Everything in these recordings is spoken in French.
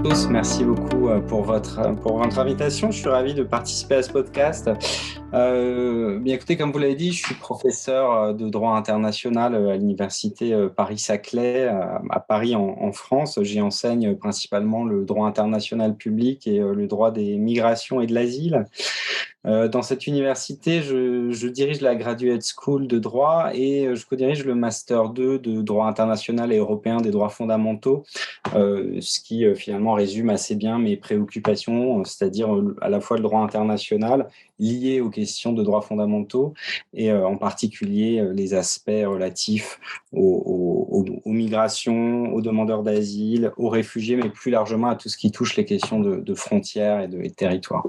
tous, merci beaucoup pour votre invitation. Je suis ravi de participer à ce podcast. Bien écoutez, comme vous l'avez dit, je suis professeur de droit international à l'université Paris-Saclay à Paris en France. J'y enseigne principalement le droit international public et le droit des migrations et de l'asile. Dans cette université, je dirige la Graduate School de droit et je co-dirige le Master 2 de droit international et européen des droits fondamentaux, ce qui finalement résume assez bien mes préoccupations, c'est-à-dire à la fois le droit international lié aux questions de droits fondamentaux et en particulier les aspects relatifs aux migrations, aux demandeurs d'asile, aux réfugiés, mais plus largement à tout ce qui touche les questions de frontières et de territoires.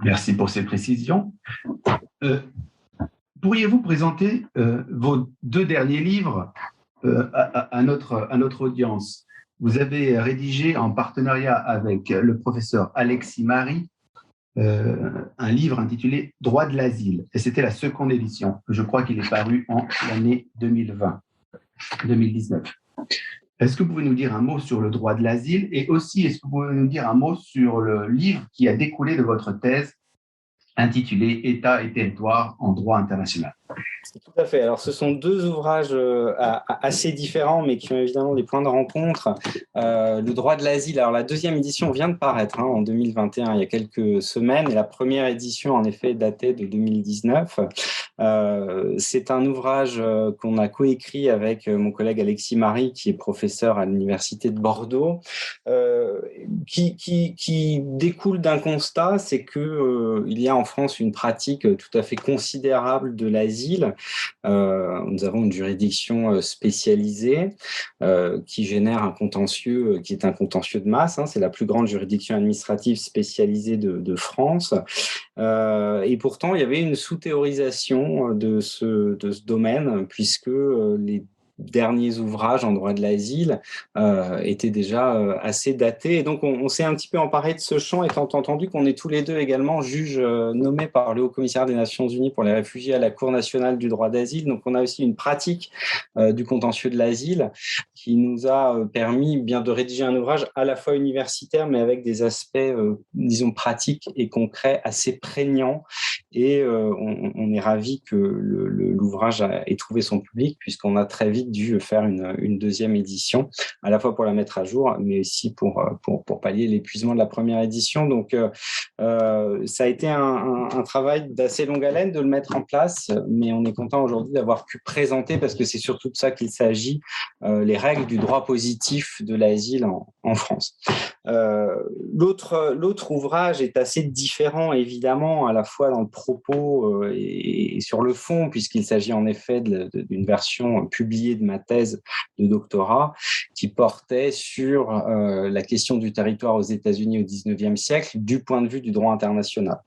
Merci pour ces précisions. Pourriez-vous présenter vos 2 derniers livres à notre audience? Vous avez rédigé en partenariat avec le professeur Alexis Marie un livre intitulé « Droit de l'asile » et c'était la seconde édition. Je crois qu'il est paru en l'année 2019. Est-ce que vous pouvez nous dire un mot sur le droit de l'asile et aussi est-ce que vous pouvez nous dire un mot sur le livre qui a découlé de votre thèse intitulé « État et territoire en droit international ». Tout à fait. Alors, ce sont 2 ouvrages assez différents, mais qui ont évidemment des points de rencontre. Le droit de l'asile, alors la 2e édition vient de paraître en 2021, il y a quelques semaines, et la première édition, en effet, datait de 2019. C'est un ouvrage qu'on a coécrit avec mon collègue Alexis Marie, qui est professeur à l'Université de Bordeaux, qui découle d'un constat, c'est qu'il y a en France une pratique tout à fait considérable de l'asile. Nous avons une juridiction spécialisée qui génère un contentieux qui est un contentieux de masse. C'est la plus grande juridiction administrative spécialisée de France. Et pourtant, il y avait une sous-théorisation de ce domaine puisque les derniers ouvrages en droit de l'asile étaient déjà assez datés. Et donc, on s'est un petit peu emparé de ce champ, étant entendu qu'on est tous les 2 également juges nommés par le Haut-Commissaire des Nations Unies pour les réfugiés à la Cour nationale du droit d'asile. Donc, on a aussi une pratique du contentieux de l'asile qui nous a permis bien de rédiger un ouvrage à la fois universitaire, mais avec des aspects, disons, pratiques et concrets assez prégnants. Et on est ravis que l'ouvrage ait trouvé son public, puisqu'on a très vite dû faire une 2e édition, à la fois pour la mettre à jour, mais aussi pour pallier l'épuisement de la première édition. Donc, ça a été un travail d'assez longue haleine de le mettre en place, mais on est content aujourd'hui d'avoir pu présenter, parce que c'est surtout de ça qu'il s'agit, les règles du droit positif de l'asile en France. L'autre ouvrage est assez différent, évidemment, à la fois dans le propos et sur le fond, puisqu'il s'agit en effet d'une version publiée de ma thèse de doctorat qui portait sur la question du territoire aux États-Unis au XIXe siècle du point de vue du droit international.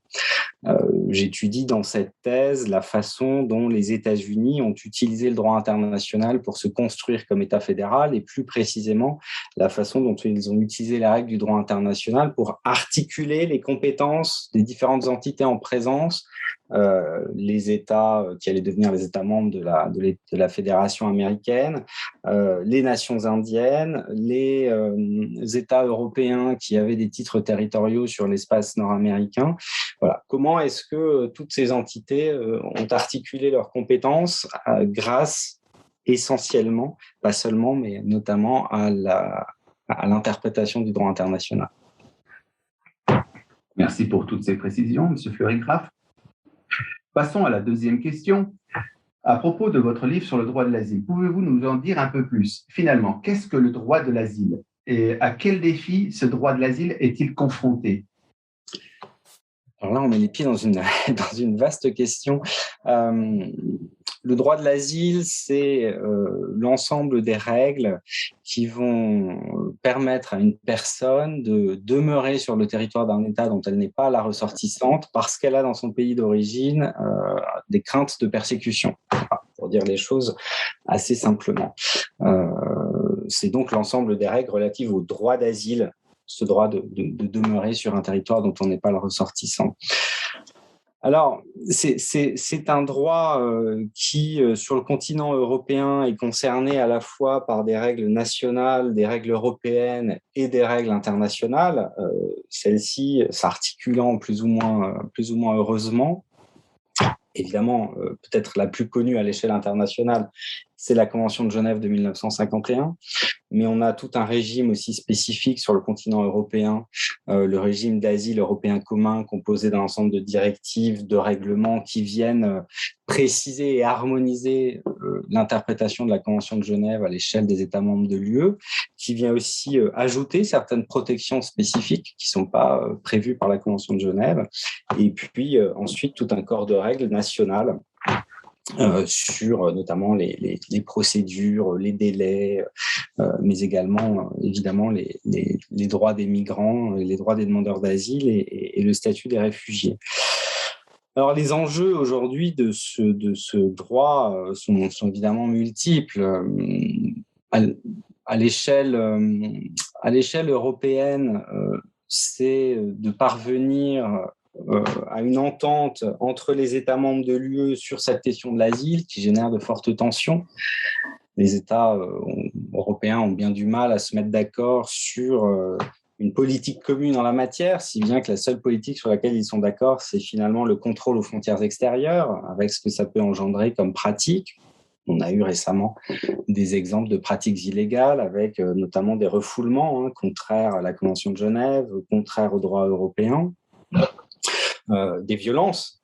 J'étudie dans cette thèse la façon dont les États-Unis ont utilisé le droit international pour se construire comme État fédéral et plus précisément la façon dont ils ont utilisé la règle du droit international pour articuler les compétences des différentes entités en présence, les États qui allaient devenir les États membres de la Fédération américaine, les nations indiennes, les États européens qui avaient des titres territoriaux sur l'espace nord-américain. Voilà. Comment est-ce que toutes ces entités ont articulé leurs compétences grâce essentiellement, pas seulement, mais notamment à l'interprétation du droit international. Merci pour toutes ces précisions, M. Fleury-Graff. Passons à la 2e question. À propos de votre livre sur le droit de l'asile, pouvez-vous nous en dire un peu plus? Finalement, qu'est-ce que le droit de l'asile? Et à quel défi ce droit de l'asile est-il confronté? Alors là, on met les pieds dans une vaste question. Le droit de l'asile, c'est l'ensemble des règles qui vont permettre à une personne de demeurer sur le territoire d'un État dont elle n'est pas la ressortissante parce qu'elle a dans son pays d'origine des craintes de persécution, pour dire les choses assez simplement. C'est donc l'ensemble des règles relatives au droit d'asile, ce droit de demeurer sur un territoire dont on n'est pas le ressortissant. Alors, c'est un droit qui, sur le continent européen, est concerné à la fois par des règles nationales, des règles européennes et des règles internationales, celles-ci s'articulant plus ou moins heureusement. Évidemment, peut-être la plus connue à l'échelle internationale, c'est la Convention de Genève de 1951. Mais on a tout un régime aussi spécifique sur le continent européen, le régime d'asile européen commun composé d'un ensemble de directives, de règlements qui viennent préciser et harmoniser l'interprétation de la Convention de Genève à l'échelle des États membres de l'UE, qui vient aussi ajouter certaines protections spécifiques qui ne sont pas prévues par la Convention de Genève, et puis ensuite tout un corps de règles nationales sur notamment les procédures, les délais, mais également évidemment les droits des migrants, les droits des demandeurs d'asile et le statut des réfugiés. Alors les enjeux aujourd'hui de ce droit sont évidemment multiples. À l'échelle européenne, c'est de parvenir à une entente entre les États membres de l'UE sur cette question de l'asile qui génère de fortes tensions. Les États européens ont bien du mal à se mettre d'accord sur une politique commune en la matière, si bien que la seule politique sur laquelle ils sont d'accord, c'est finalement le contrôle aux frontières extérieures, avec ce que ça peut engendrer comme pratique. On a eu récemment des exemples de pratiques illégales avec notamment des refoulements contraires à la Convention de Genève, contraires au droit européen. Des violences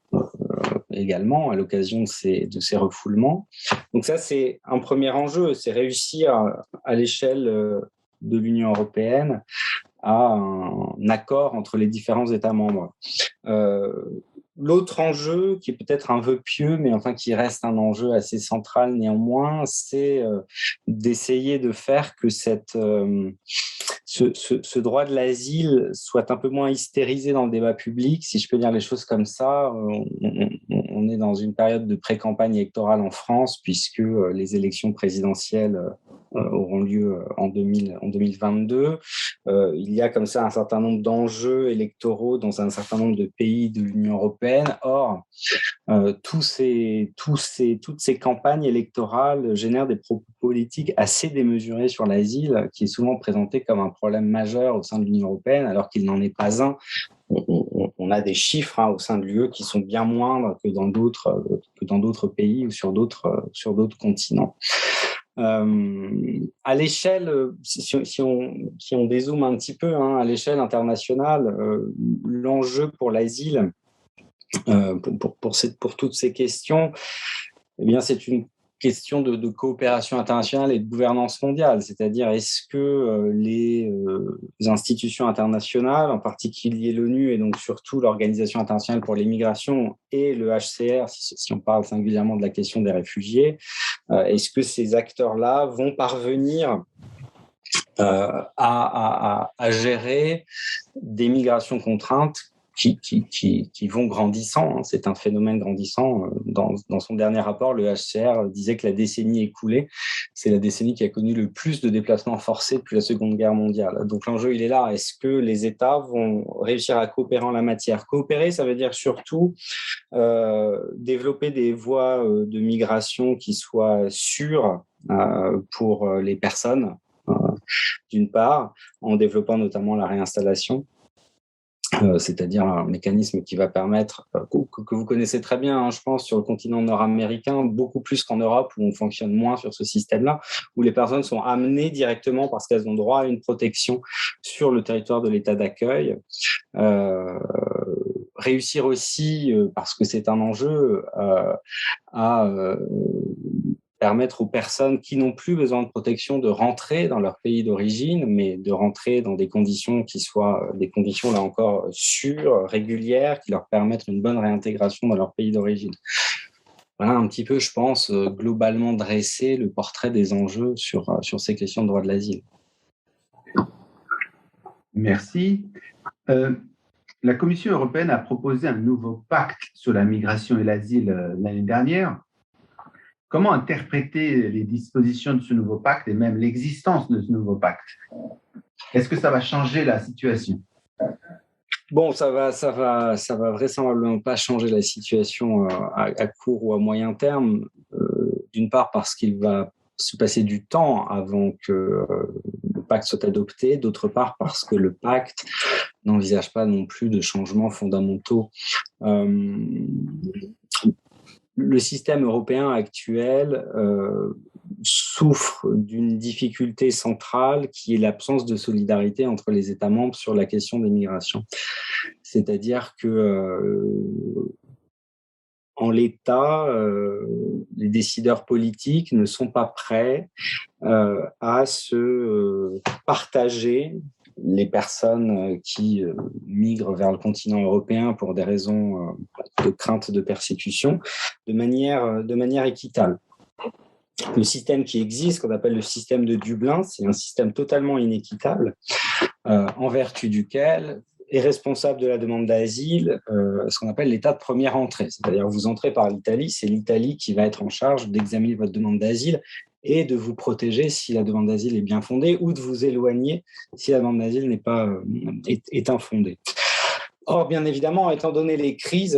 également à l'occasion de ces refoulements. Donc ça, c'est un premier enjeu, c'est réussir à l'échelle de l'Union européenne à un accord entre les différents États membres. L'autre enjeu, qui est peut-être un vœu pieux, mais enfin qui reste un enjeu assez central néanmoins, c'est d'essayer de faire que ce droit de l'asile soit un peu moins hystérisé dans le débat public, si je peux dire les choses comme ça. On est dans une période de pré-campagne électorale en France, puisque les élections présidentielles auront lieu en 2022. Il y a comme ça un certain nombre d'enjeux électoraux dans un certain nombre de pays de l'Union européenne. Or, toutes ces campagnes électorales génèrent des propos politiques assez démesurés sur l'asile, qui est souvent présenté comme un problème majeur au sein de l'Union européenne, alors qu'il n'en est pas un. On a des chiffres au sein de l'UE qui sont bien moindres que dans d'autres pays ou sur d'autres continents. À l'échelle, si on dézoome un petit peu, à l'échelle internationale, l'enjeu pour l'asile, pour toutes ces questions, eh bien, c'est une question de coopération internationale et de gouvernance mondiale, c'est-à-dire est-ce que les institutions internationales, en particulier l'ONU et donc surtout l'Organisation internationale pour les migrations et le HCR, si on parle singulièrement de la question des réfugiés, est-ce que ces acteurs-là vont parvenir à gérer des migrations contraintes qui vont grandissant. C'est un phénomène grandissant. Dans son dernier rapport, le HCR disait que la décennie écoulée, c'est la décennie qui a connu le plus de déplacements forcés depuis la Seconde Guerre mondiale. Donc l'enjeu, il est là. Est-ce que les États vont réussir à coopérer en la matière? Coopérer, ça veut dire surtout développer des voies de migration qui soient sûres pour les personnes, d'une part, en développant notamment la réinstallation. C'est-à-dire un mécanisme qui va permettre, que vous connaissez très bien, je pense, sur le continent nord-américain, beaucoup plus qu'en Europe, où on fonctionne moins sur ce système-là, où les personnes sont amenées directement parce qu'elles ont droit à une protection sur le territoire de l'État d'accueil. Réussir aussi, parce que c'est un enjeu, à permettre aux personnes qui n'ont plus besoin de protection de rentrer dans leur pays d'origine, mais de rentrer dans des conditions qui soient des conditions, là encore, sûres, régulières, qui leur permettent une bonne réintégration dans leur pays d'origine. Voilà un petit peu, je pense, globalement dresser le portrait des enjeux sur ces questions de droit de l'asile. Merci. La Commission européenne a proposé un nouveau pacte sur la migration et l'asile l'année dernière. Comment interpréter les dispositions de ce nouveau pacte et même l'existence de ce nouveau pacte? Est-ce que ça va changer la situation? Bon, ça va vraisemblablement pas changer la situation à court ou à moyen terme. D'une part parce qu'il va se passer du temps avant que le pacte soit adopté, d'autre part parce que le pacte n'envisage pas non plus de changements fondamentaux. Le système européen actuel souffre d'une difficulté centrale qui est l'absence de solidarité entre les États membres sur la question des migrations. C'est-à-dire que en l'état, les décideurs politiques ne sont pas prêts à se partager les personnes qui migrent vers le continent européen pour des raisons de crainte de persécution de manière équitable. Le système qui existe, qu'on appelle le système de Dublin, c'est un système totalement inéquitable en vertu duquel est responsable de la demande d'asile ce qu'on appelle l'état de première entrée. C'est-à-dire vous entrez par l'Italie, c'est l'Italie qui va être en charge d'examiner votre demande d'asile et de vous protéger si la demande d'asile est bien fondée ou de vous éloigner si la demande d'asile n'est pas est infondée. Or, bien évidemment, étant donné les crises,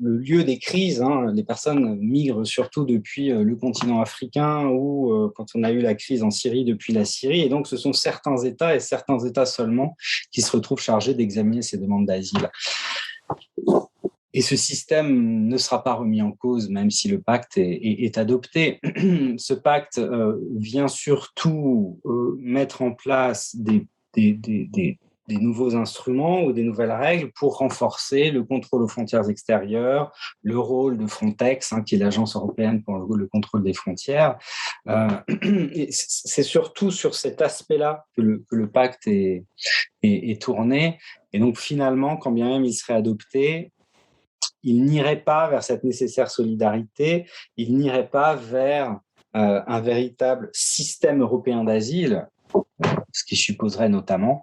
le lieu des crises, les personnes migrent surtout depuis le continent africain ou quand on a eu la crise en Syrie, depuis la Syrie. Et donc, ce sont certains États et certains États seulement qui se retrouvent chargés d'examiner ces demandes d'asile. Et ce système ne sera pas remis en cause, même si le pacte est adopté. Ce pacte vient surtout mettre en place des nouveaux instruments ou des nouvelles règles pour renforcer le contrôle aux frontières extérieures, le rôle de Frontex, qui est l'agence européenne pour le contrôle des frontières. C'est surtout sur cet aspect-là que le pacte est tourné. Et donc finalement, quand bien même il serait adopté, il n'irait pas vers cette nécessaire solidarité, il n'irait pas vers un véritable système européen d'asile, ce qui supposerait notamment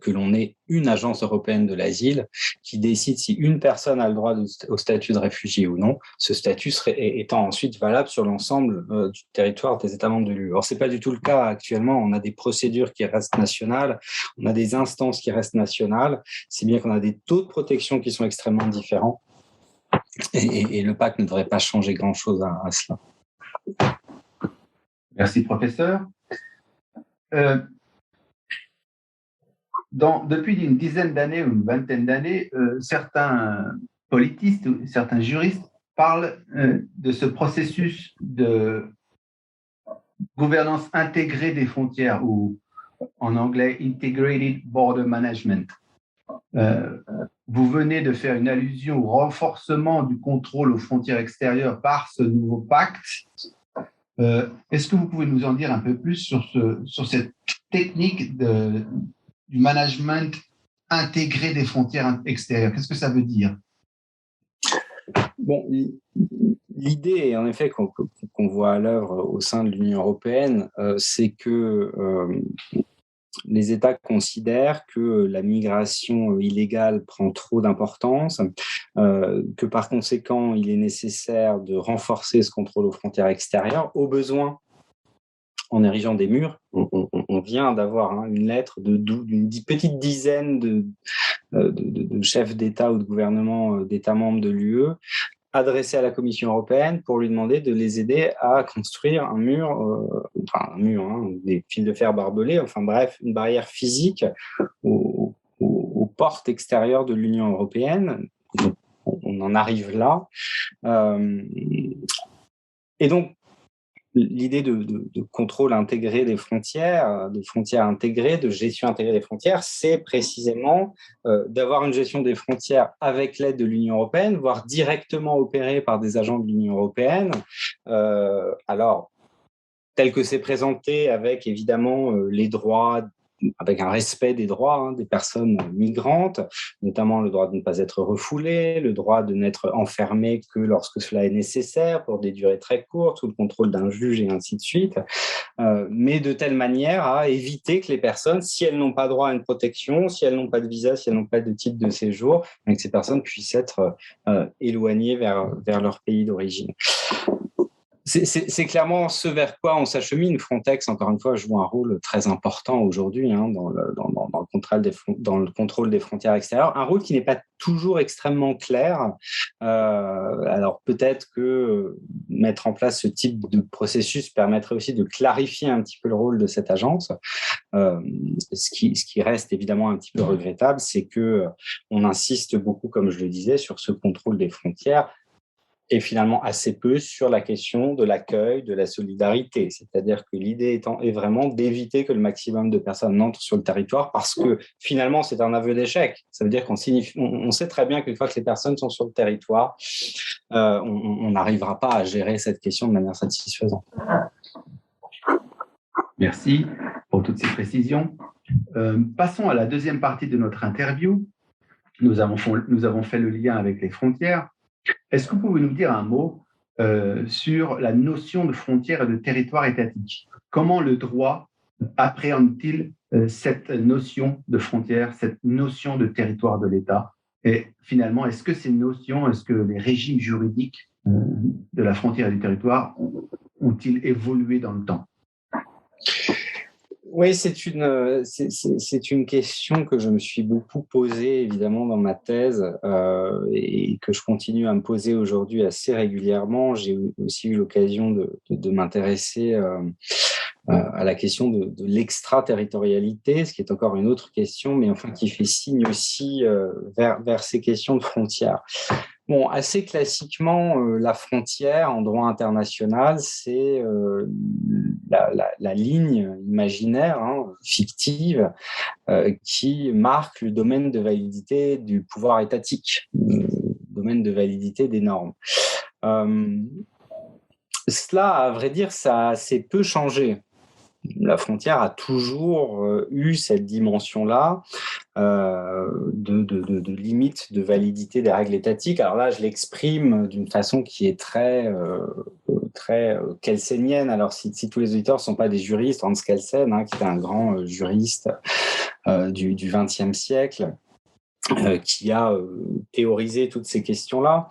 que l'on ait une agence européenne de l'asile qui décide si une personne a le droit au statut de réfugié ou non, ce statut étant ensuite valable sur l'ensemble du territoire des États membres de l'UE. Or, ce n'est pas du tout le cas actuellement. On a des procédures qui restent nationales, on a des instances qui restent nationales, si bien qu'on a des taux de protection qui sont extrêmement différents. Et le pacte ne devrait pas changer grand-chose à cela. Merci, professeur. Depuis une dizaine d'années ou une vingtaine d'années, certains politistes ou certains juristes parlent de ce processus de gouvernance intégrée des frontières, ou en anglais Integrated Border Management. Vous venez de faire une allusion au renforcement du contrôle aux frontières extérieures par ce nouveau pacte. Est-ce que vous pouvez nous en dire un peu plus sur cette technique du management intégré des frontières extérieures? Qu'est-ce que ça veut dire? Bon, l'idée, en effet, qu'on voit à l'œuvre au sein de l'Union européenne, c'est que les États considèrent que la migration illégale prend trop d'importance, que par conséquent, il est nécessaire de renforcer ce contrôle aux frontières extérieures, au besoin en érigeant des murs. On vient d'avoir une lettre d'une petite dizaine de chefs d'État ou de gouvernement d'États membres de l'UE adressés à la Commission européenne pour lui demander de les aider à construire un mur, des fils de fer barbelés, enfin bref, une barrière physique aux portes extérieures de l'Union européenne. Donc, on en arrive là. Et donc, l'idée de contrôle intégré des frontières, de frontières intégrées, de gestion intégrée des frontières, c'est précisément d'avoir une gestion des frontières avec l'aide de l'Union européenne, voire directement opérée par des agents de l'Union européenne. Alors, tel que c'est présenté, avec évidemment les droits, avec un respect des droits des personnes migrantes, notamment le droit de ne pas être refoulé, le droit de n'être enfermé que lorsque cela est nécessaire pour des durées très courtes, sous le contrôle d'un juge et ainsi de suite, mais de telle manière à éviter que les personnes, si elles n'ont pas droit à une protection, si elles n'ont pas de visa, si elles n'ont pas de titre de séjour, que ces personnes puissent être éloignées vers leur pays d'origine. C'est clairement ce vers quoi on s'achemine. Frontex, encore une fois, joue un rôle très important aujourd'hui dans le contrôle des frontières extérieures, un rôle qui n'est pas toujours extrêmement clair. Alors peut-être que mettre en place ce type de processus permettrait aussi de clarifier un petit peu le rôle de cette agence. Ce qui reste évidemment un petit peu regrettable, c'est qu'on insiste beaucoup, comme je le disais, sur ce contrôle des frontières, et finalement assez peu sur la question de l'accueil, de la solidarité. C'est-à-dire que l'idée est vraiment d'éviter que le maximum de personnes n'entrent sur le territoire, parce que finalement, c'est un aveu d'échec. Ça veut dire qu'on sait très bien qu'une fois que les personnes sont sur le territoire, on n'arrivera pas à gérer cette question de manière satisfaisante. Merci pour toutes ces précisions. Passons à la deuxième partie de notre interview. Nous avons fait le lien avec les frontières. Est-ce que vous pouvez nous dire un mot sur la notion de frontière et de territoire étatique? Comment le droit appréhende-t-il cette notion de frontière, cette notion de territoire de l'État? Et finalement, est-ce que les régimes juridiques de la frontière et du territoire ont-ils évolué dans le temps? Oui, c'est une question que je me suis beaucoup posée, évidemment, dans ma thèse, et que je continue à me poser aujourd'hui assez régulièrement. J'ai aussi eu l'occasion de m'intéresser à la question de l'extraterritorialité, ce qui est encore une autre question, mais enfin qui fait signe aussi vers ces questions de frontières. Bon, assez classiquement, la frontière en droit international, c'est la ligne imaginaire, fictive, qui marque le domaine de validité du pouvoir étatique, le domaine de validité des normes. Cela, à vrai dire, ça a assez peu changé. La frontière a toujours eu cette dimension-là de limite de validité des règles étatiques. Alors là, je l'exprime d'une façon qui est très kelsenienne. Alors, si tous les auditeurs ne sont pas des juristes, Hans Kelsen, qui était un grand juriste du XXe siècle, qui a théorisé toutes ces questions-là.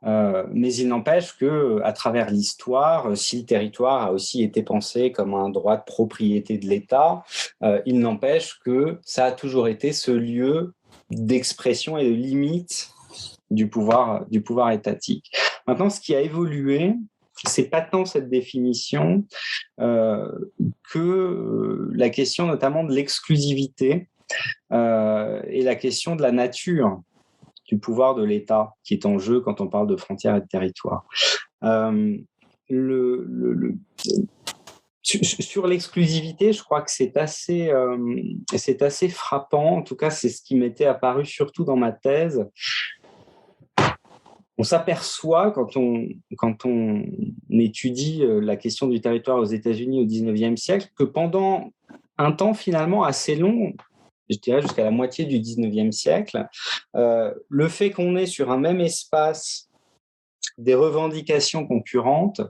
Mais il n'empêche qu'à travers l'histoire, si le territoire a aussi été pensé comme un droit de propriété de l'État, il n'empêche que ça a toujours été ce lieu d'expression et de limite du pouvoir étatique. Maintenant, ce qui a évolué, c'est pas tant cette définition que la question notamment de l'exclusivité et la question de la nature du pouvoir de l'État qui est en jeu quand on parle de frontières et de territoire. Sur l'exclusivité, je crois que c'est assez frappant. En tout cas, c'est ce qui m'était apparu surtout dans ma thèse. On s'aperçoit quand on étudie la question du territoire aux États-Unis au XIXe siècle que pendant un temps finalement assez long, je dirais jusqu'à la moitié du XIXe siècle, le fait qu'on ait sur un même espace des revendications concurrentes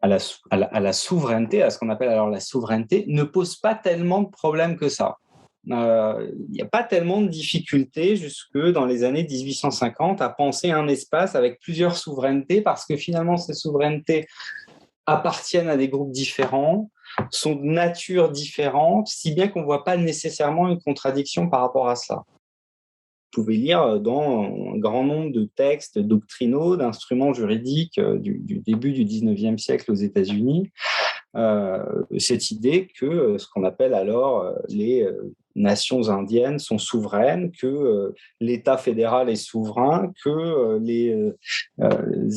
à la souveraineté, à ce qu'on appelle alors la souveraineté, ne pose pas tellement de problèmes que ça. Il n'y a pas tellement de difficultés jusque dans les années 1850 à penser un espace avec plusieurs souverainetés, parce que finalement ces souverainetés appartiennent à des groupes différents, sont de nature différente, si bien qu'on ne voit pas nécessairement une contradiction par rapport à cela. Vous pouvez lire dans un grand nombre de textes doctrinaux, d'instruments juridiques du début du XIXe siècle aux États-Unis, cette idée que ce qu'on appelle alors les nations indiennes sont souveraines, que l'État fédéral est souverain, que les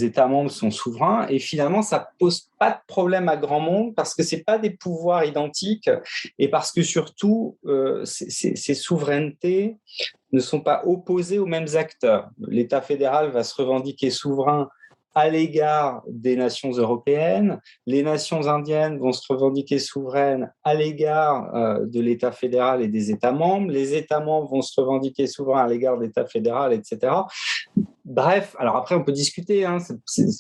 États membres sont souverains. Et finalement, ça ne pose pas de problème à grand monde parce que ce n'est pas des pouvoirs identiques et parce que surtout, ces souverainetés ne sont pas opposées aux mêmes acteurs. L'État fédéral va se revendiquer souverain à l'égard des nations européennes, les nations indiennes vont se revendiquer souveraines à l'égard de l'État fédéral et des États membres, les États membres vont se revendiquer souverains à l'égard de l'État fédéral, etc. Bref, alors après, on peut discuter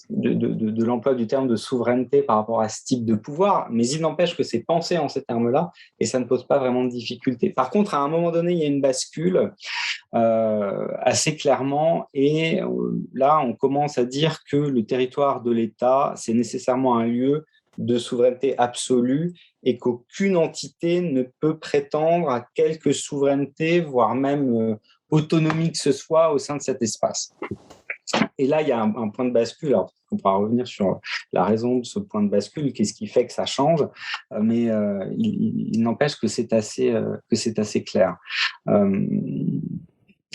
de l'emploi du terme de souveraineté par rapport à ce type de pouvoir, mais il n'empêche que c'est pensé en ces termes-là et ça ne pose pas vraiment de difficulté. Par contre, à un moment donné, il y a une bascule assez clairement et là, on commence à dire que le territoire de l'État, c'est nécessairement un lieu de souveraineté absolue et qu'aucune entité ne peut prétendre à quelque souveraineté, voire même autonomie que ce soit au sein de cet espace. Et là, il y a un point de bascule. Alors, on pourra revenir sur la raison de ce point de bascule, qu'est-ce qui fait que ça change, mais il n'empêche que c'est assez clair.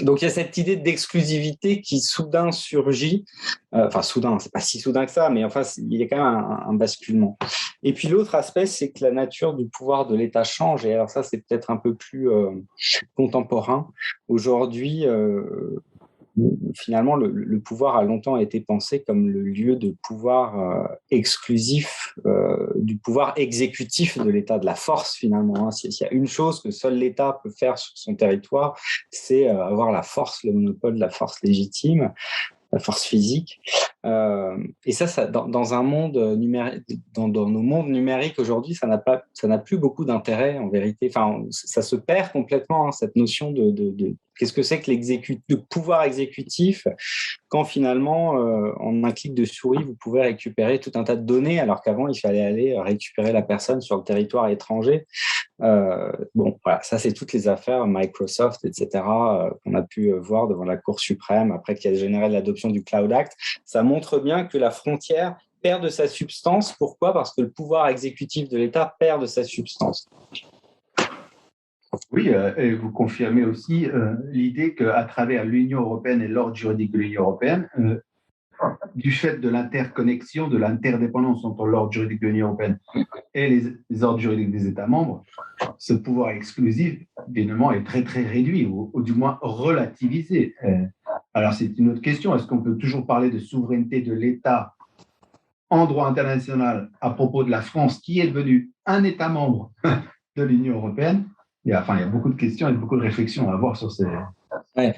Donc, il y a cette idée d'exclusivité qui soudain surgit. Enfin, soudain, c'est pas si soudain que ça, mais enfin, il y a quand même un basculement. Et puis, l'autre aspect, c'est que la nature du pouvoir de l'État change. Et alors ça, c'est peut-être un peu plus contemporain. Aujourd'hui, finalement, le pouvoir a longtemps été pensé comme le lieu de pouvoir exclusif, du pouvoir exécutif de l'État, de la force finalement. S'il y a une chose que seul l'État peut faire sur son territoire, c'est avoir la force, le monopole de la force légitime, la force physique. Et ça dans un monde numérique, dans nos mondes numériques aujourd'hui, ça n'a plus beaucoup d'intérêt en vérité. Enfin, ça se perd complètement, cette notion de qu'est-ce que c'est que le pouvoir exécutif quand finalement, en un clic de souris, vous pouvez récupérer tout un tas de données, alors qu'avant, il fallait aller récupérer la personne sur le territoire étranger. Bon, voilà, ça, c'est toutes les affaires Microsoft, etc., qu'on a pu voir devant la Cour suprême, après qu'il y a généré l'adoption du Cloud Act. Ça montre bien que la frontière perd de sa substance. Pourquoi ? Parce que le pouvoir exécutif de l'État perd de sa substance. Oui, et vous confirmez aussi l'idée qu'à travers l'Union européenne et l'ordre juridique de l'Union européenne, du fait de l'interconnexion, de l'interdépendance entre l'ordre juridique de l'Union européenne et les ordres juridiques des États membres, ce pouvoir exclusif, évidemment, est très, très réduit, ou du moins relativisé. Alors, c'est une autre question. Est-ce qu'on peut toujours parler de souveraineté de l'État en droit international à propos de la France, qui est devenue un État membre de l'Union européenne? Il y a beaucoup de questions et beaucoup de réflexions à avoir sur ces... Ouais.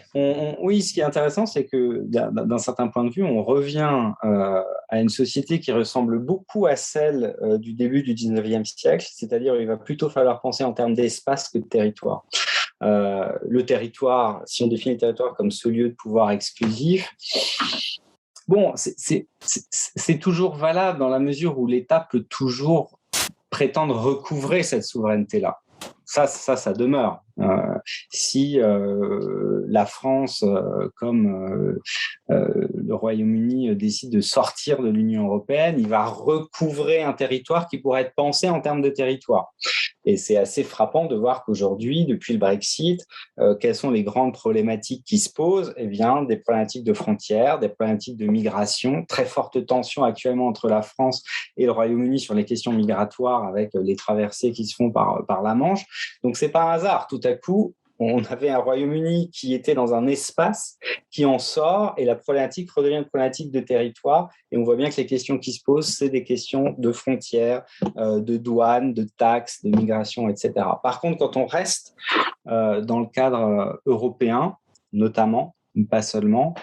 Oui, ce qui est intéressant, c'est que d'un certain point de vue, on revient à une société qui ressemble beaucoup à celle du début du 19e siècle, c'est-à-dire il va plutôt falloir penser en termes d'espace que de territoire. Le territoire, si on définit le territoire comme ce lieu de pouvoir exclusif, bon, c'est toujours valable dans la mesure où l'État peut toujours prétendre recouvrer cette souveraineté-là. Ça demeure. Si la France, comme le Royaume-Uni, décide de sortir de l'Union européenne, il va recouvrer un territoire qui pourrait être pensé en termes de territoire. Et c'est assez frappant de voir qu'aujourd'hui, depuis le Brexit, quelles sont les grandes problématiques qui se posent ? Eh bien, des problématiques de frontières, des problématiques de migration, très forte tension actuellement entre la France et le Royaume-Uni sur les questions migratoires avec les traversées qui se font par la Manche. Donc, c'est pas un hasard. Tout à coup, on avait un Royaume-Uni qui était dans un espace qui en sort et la problématique redevient une problématique de territoire. Et on voit bien que les questions qui se posent, c'est des questions de frontières, de douane, de taxes, de migration, etc. Par contre, quand on reste dans le cadre européen, notamment, pas seulement,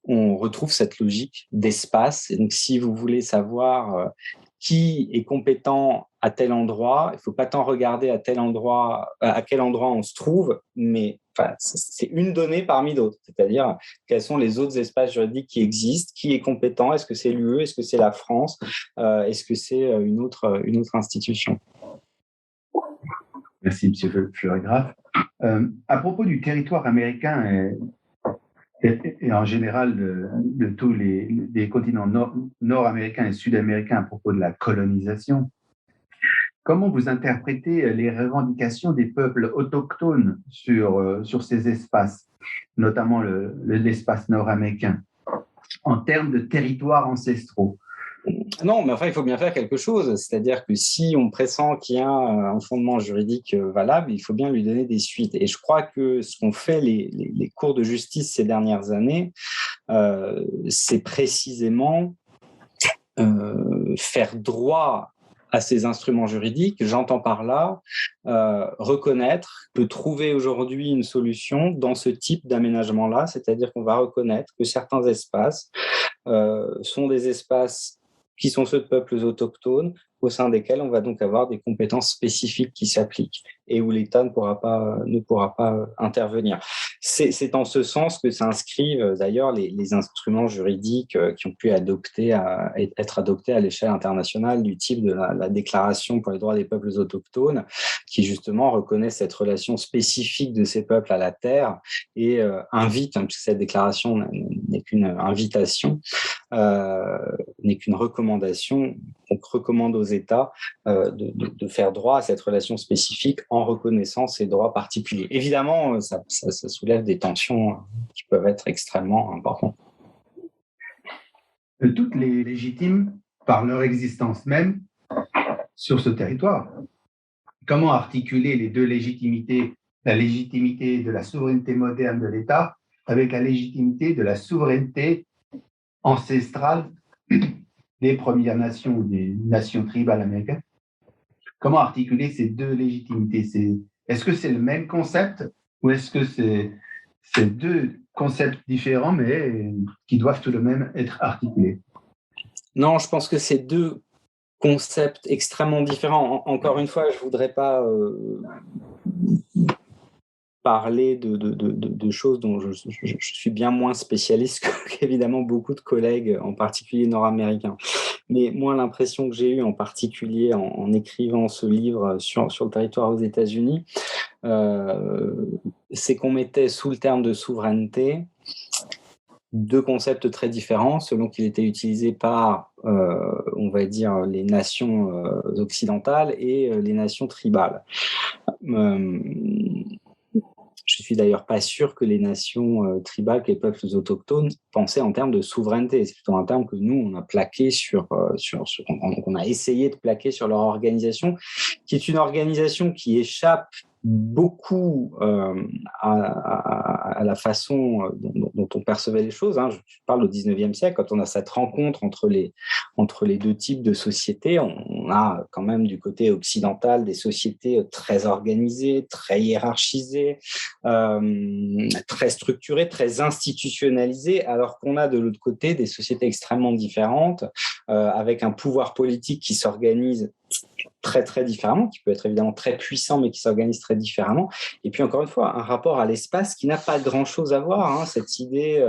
on retrouve cette logique d'espace. Et donc, si vous voulez savoir qui est compétent à tel endroit, il ne faut pas tant regarder à quel endroit on se trouve, mais c'est une donnée parmi d'autres. C'est-à-dire, quels sont les autres espaces juridiques qui existent, qui est compétent, est-ce que c'est l'UE, est-ce que c'est la France, est-ce que c'est une autre institution. Merci, M. Fleurgraf. À propos du territoire américain et en général de tous les continents nord-américains et sud-américains à propos de la colonisation, comment vous interprétez les revendications des peuples autochtones sur ces espaces, notamment l'espace nord-américain, en termes de territoires ancestraux? Non, mais enfin, il faut bien faire quelque chose. C'est-à-dire que si on pressent qu'il y a un fondement juridique valable, il faut bien lui donner des suites. Et je crois que ce qu'ont fait les cours de justice ces dernières années, c'est précisément faire droit à ces instruments juridiques. J'entends par là reconnaître, peut trouver aujourd'hui une solution dans ce type d'aménagement-là, c'est-à-dire qu'on va reconnaître que certains espaces sont des espaces qui sont ceux de peuples autochtones, au sein desquels on va donc avoir des compétences spécifiques qui s'appliquent et où l'État ne pourra pas intervenir. C'est en ce sens que s'inscrivent d'ailleurs les instruments juridiques qui ont pu être adoptés à l'échelle internationale du type de la Déclaration pour les droits des peuples autochtones, qui justement reconnaît cette relation spécifique de ces peuples à la terre et invite, puisque cette déclaration n'est qu'une invitation, n'est qu'une recommandation, donc recommande aux États de faire droit à cette relation spécifique en reconnaissant ces droits particuliers. Évidemment, ça soulève des tensions qui peuvent être extrêmement importantes. Toutes les légitimes par leur existence même sur ce territoire. Comment articuler les deux légitimités, la légitimité de la souveraineté moderne de l'État avec la légitimité de la souveraineté ancestrale des Premières Nations ou des nations tribales américaines? Comment articuler ces deux légitimités? Est-ce que c'est le même concept ou est-ce que c'est deux concepts différents mais qui doivent tout de même être articulés? Non, je pense que c'est deux concepts extrêmement différents. Encore une fois, je ne voudrais pas parler de choses dont je suis bien moins spécialiste qu'évidemment beaucoup de collègues, en particulier nord-américains. Mais moi, l'impression que j'ai eue, en particulier en écrivant ce livre sur le territoire aux États-Unis, c'est qu'on mettait sous le terme de souveraineté deux concepts très différents selon qu'il était utilisé par, on va dire, les nations occidentales et les nations tribales. Je suis d'ailleurs pas sûr que les nations tribales, que les peuples autochtones pensaient en termes de souveraineté. C'est plutôt un terme que nous, on a plaqué on a essayé de plaquer sur leur organisation, qui est une organisation qui échappe beaucoup à la façon dont on percevait les choses. Je parle au 19e siècle, quand on a cette rencontre entre les deux types de sociétés, on a quand même du côté occidental des sociétés très organisées, très hiérarchisées, très structurées, très institutionnalisées, alors qu'on a de l'autre côté des sociétés extrêmement différentes, avec un pouvoir politique qui s'organise très très différemment, qui peut être évidemment très puissant, mais qui s'organise très différemment. Et puis encore une fois, un rapport à l'espace qui n'a pas grand-chose à voir. Cette idée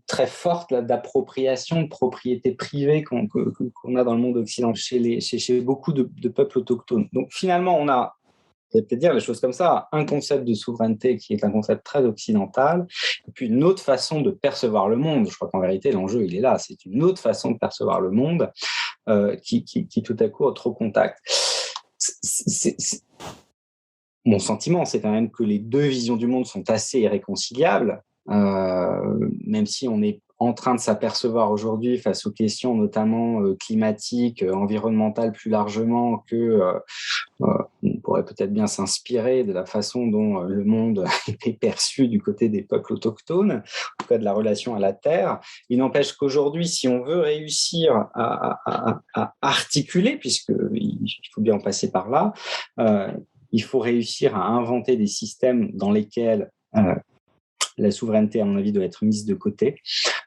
très forte d'appropriation, de propriété privée qu'on a dans le monde occidental chez beaucoup de peuples autochtones. Donc finalement, on a, peut-être dire les choses comme ça, un concept de souveraineté qui est un concept très occidental, et puis une autre façon de percevoir le monde. Je crois qu'en vérité, l'enjeu, il est là. C'est une autre façon de percevoir le monde qui tout à coup entre au contact. Mon sentiment, c'est quand même que les deux visions du monde sont assez irréconciliables, même si on est en train de s'apercevoir aujourd'hui face aux questions notamment climatiques, environnementales plus largement, que on pourrait peut-être bien s'inspirer de la façon dont le monde est perçu du côté des peuples autochtones, en tout cas de la relation à la terre. Il n'empêche qu'aujourd'hui, si on veut réussir à articuler, puisqu'il faut bien en passer par là, il faut réussir à inventer des systèmes dans lesquels la souveraineté, à mon avis, doit être mise de côté,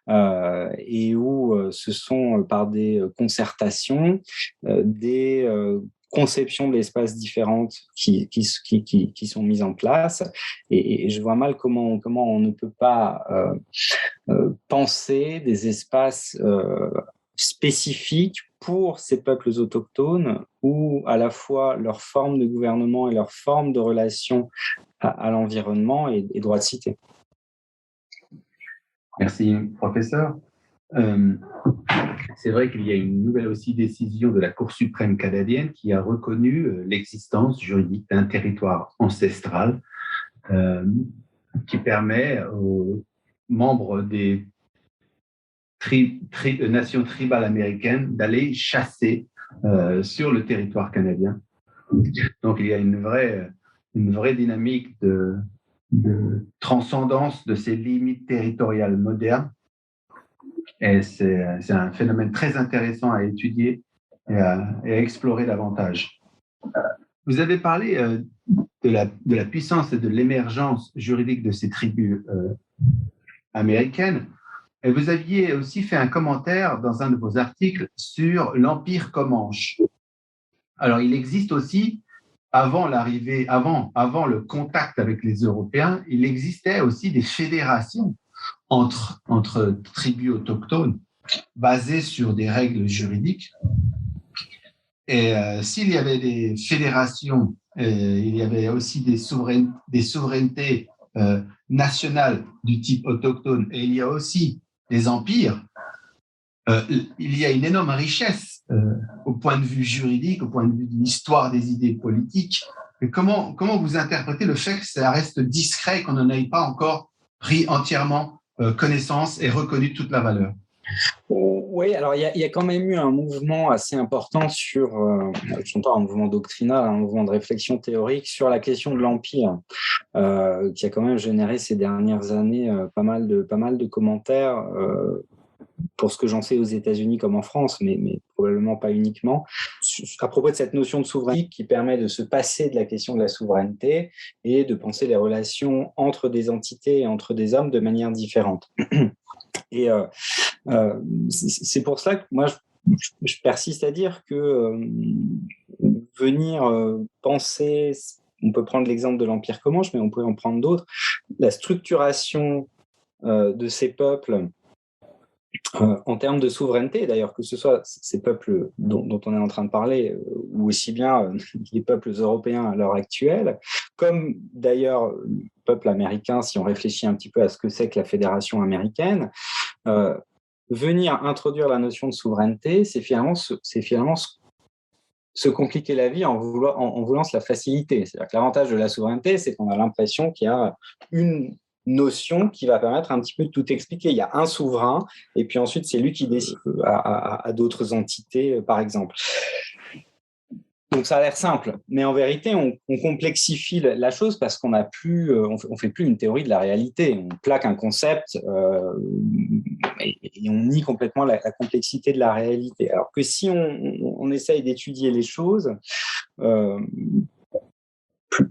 et où ce sont par des concertations, des conceptions de l'espace différentes qui sont mises en place. Et je vois mal comment on ne peut pas penser des espaces spécifiques pour ces peuples autochtones, où à la fois leur forme de gouvernement et leur forme de relation à l'environnement est droit de cité. Merci, professeur. C'est vrai qu'il y a une nouvelle aussi décision de la Cour suprême canadienne qui a reconnu l'existence juridique d'un territoire ancestral qui permet aux membres des nations tribales américaines d'aller chasser sur le territoire canadien. Donc il y a une vraie dynamique de transcendance de ces limites territoriales modernes. Et c'est un phénomène très intéressant à étudier à explorer davantage. Vous avez parlé de la puissance et de l'émergence juridique de ces tribus américaines. Et vous aviez aussi fait un commentaire dans un de vos articles sur l'Empire Comanche. Alors, il existe aussi, avant le contact avec les Européens, il existait aussi des fédérations entre tribus autochtones basées sur des règles juridiques. Et s'il y avait des fédérations, il y avait aussi des souverainetés nationales du type autochtone, et il y a aussi des empires, il y a une énorme richesse au point de vue juridique, au point de vue de l'histoire des idées politiques. Et comment vous interprétez le fait que ça reste discret, qu'on n'en ait pas encore pris entièrement connaissance et reconnu toute la valeur? Oui, alors il y a quand même eu un mouvement assez important sur, je ne sais pas, un mouvement doctrinal, un mouvement de réflexion théorique sur la question de l'Empire, qui a quand même généré ces dernières années pas mal de commentaires, pour ce que j'en sais aux États-Unis comme en France, mais probablement pas uniquement, à propos de cette notion de souveraineté qui permet de se passer de la question de la souveraineté et de penser les relations entre des entités et entre des hommes de manière différente. Et c'est pour cela que moi, je persiste à dire que venir penser, on peut prendre l'exemple de l'Empire Comanche, mais on peut en prendre d'autres, la structuration de ces peuples en termes de souveraineté, d'ailleurs, que ce soit ces peuples dont on est en train de parler, ou aussi bien les peuples européens à l'heure actuelle, comme d'ailleurs le peuple américain, si on réfléchit un petit peu à ce que c'est que la fédération américaine, venir introduire la notion de souveraineté, c'est finalement se compliquer la vie en voulant se la faciliter. C'est-à-dire que l'avantage de la souveraineté, c'est qu'on a l'impression qu'il y a une notion qui va permettre un petit peu de tout expliquer. Il y a un souverain, et puis ensuite, c'est lui qui décide à d'autres entités, par exemple. Donc ça a l'air simple, mais en vérité, on complexifie la chose parce qu'on fait plus une théorie de la réalité. On plaque un concept et on nie complètement la complexité de la réalité. Alors que si on essaye d'étudier les choses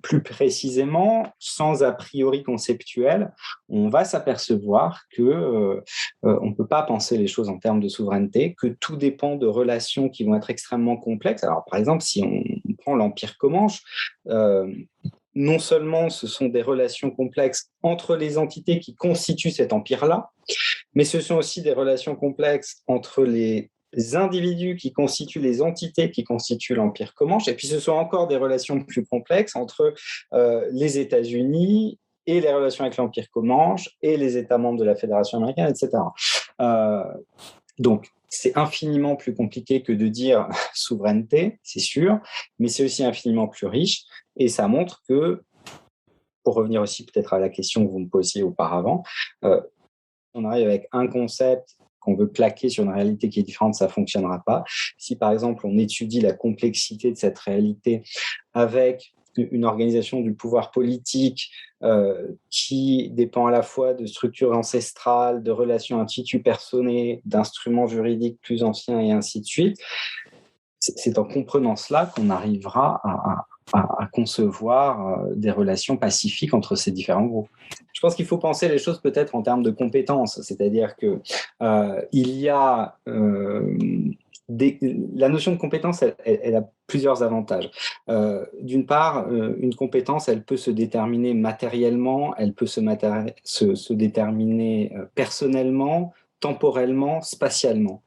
plus précisément, sans a priori conceptuel, on va s'apercevoir que on ne peut pas penser les choses en termes de souveraineté, que tout dépend de relations qui vont être extrêmement complexes. Alors, par exemple, si on prend l'Empire Comanche, non seulement ce sont des relations complexes entre les entités qui constituent cet empire-là, mais ce sont aussi des relations complexes entre les individus qui constituent les entités qui constituent l'Empire Comanche, et puis ce sont encore des relations plus complexes entre les États-Unis et les relations avec l'Empire Comanche et les États membres de la Fédération américaine, etc. Donc, c'est infiniment plus compliqué que de dire souveraineté, c'est sûr, mais c'est aussi infiniment plus riche, et ça montre que, pour revenir aussi peut-être à la question que vous me posiez auparavant, on arrive avec un concept qu'on veut plaquer sur une réalité qui est différente, ça ne fonctionnera pas. Si par exemple on étudie la complexité de cette réalité avec une organisation du pouvoir politique qui dépend à la fois de structures ancestrales, de relations institut-personnées, d'instruments juridiques plus anciens et ainsi de suite, c'est en comprenant cela qu'on arrivera à concevoir des relations pacifiques entre ces différents groupes. Je pense qu'il faut penser les choses peut-être en termes de compétences, c'est-à-dire que il y a la notion de compétence, elle a plusieurs avantages. D'une part, une compétence, elle peut se déterminer matériellement, elle peut se déterminer personnellement, temporellement, spatialement.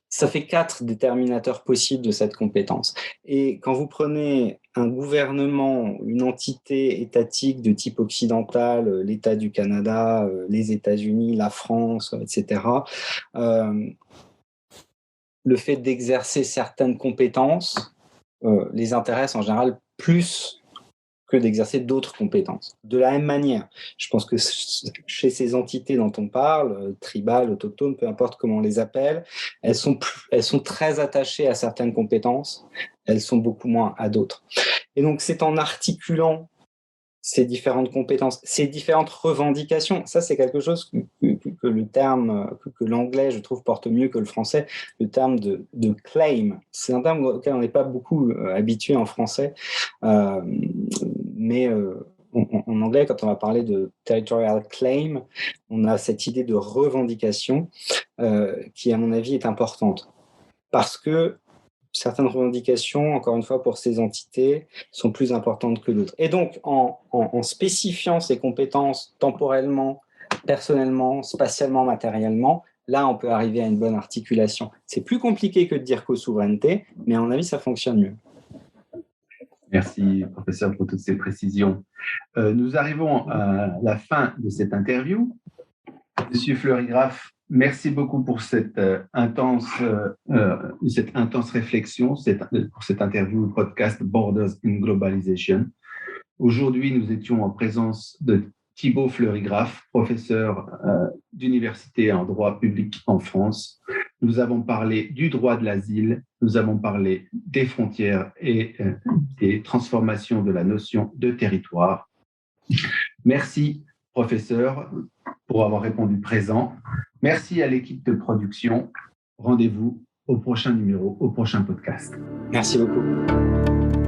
Ça fait 4 déterminateurs possibles de cette compétence. Et quand vous prenez un gouvernement, une entité étatique de type occidental, l'État du Canada, les États-Unis, la France, etc., le fait d'exercer certaines compétences les intéresse en général plus que d'exercer d'autres compétences. De la même manière, je pense que chez ces entités dont on parle, tribales, autochtones, peu importe comment on les appelle, elles sont très attachées à certaines compétences, elles sont beaucoup moins à d'autres. Et donc, c'est en articulant ces différentes compétences, ces différentes revendications, ça c'est quelque chose que que le terme, que l'anglais, je trouve, porte mieux que le français, le terme de claim. C'est un terme auquel on n'est pas beaucoup habitué en français, mais en anglais, quand on va parler de territorial claim, on a cette idée de revendication qui, à mon avis, est importante. Parce que certaines revendications, encore une fois, pour ces entités, sont plus importantes que d'autres. Et donc, en spécifiant ces compétences temporellement, personnellement, spatialement, matériellement, là, on peut arriver à une bonne articulation. C'est plus compliqué que de dire co-souveraineté, mais à mon avis, ça fonctionne mieux. Merci, professeur, pour toutes ces précisions. Nous arrivons à la fin de cette interview. Monsieur Fleury-Graff, merci beaucoup pour cette intense réflexion, pour cette interview podcast Borders in Globalization. Aujourd'hui, nous étions en présence de Thibault Fleury-Graff, professeur d'université en droit public en France. Nous avons parlé du droit de l'asile, nous avons parlé des frontières et des transformations de la notion de territoire. Merci, professeur, pour avoir répondu présent. Merci à l'équipe de production. Rendez-vous au prochain numéro, au prochain podcast. Merci beaucoup.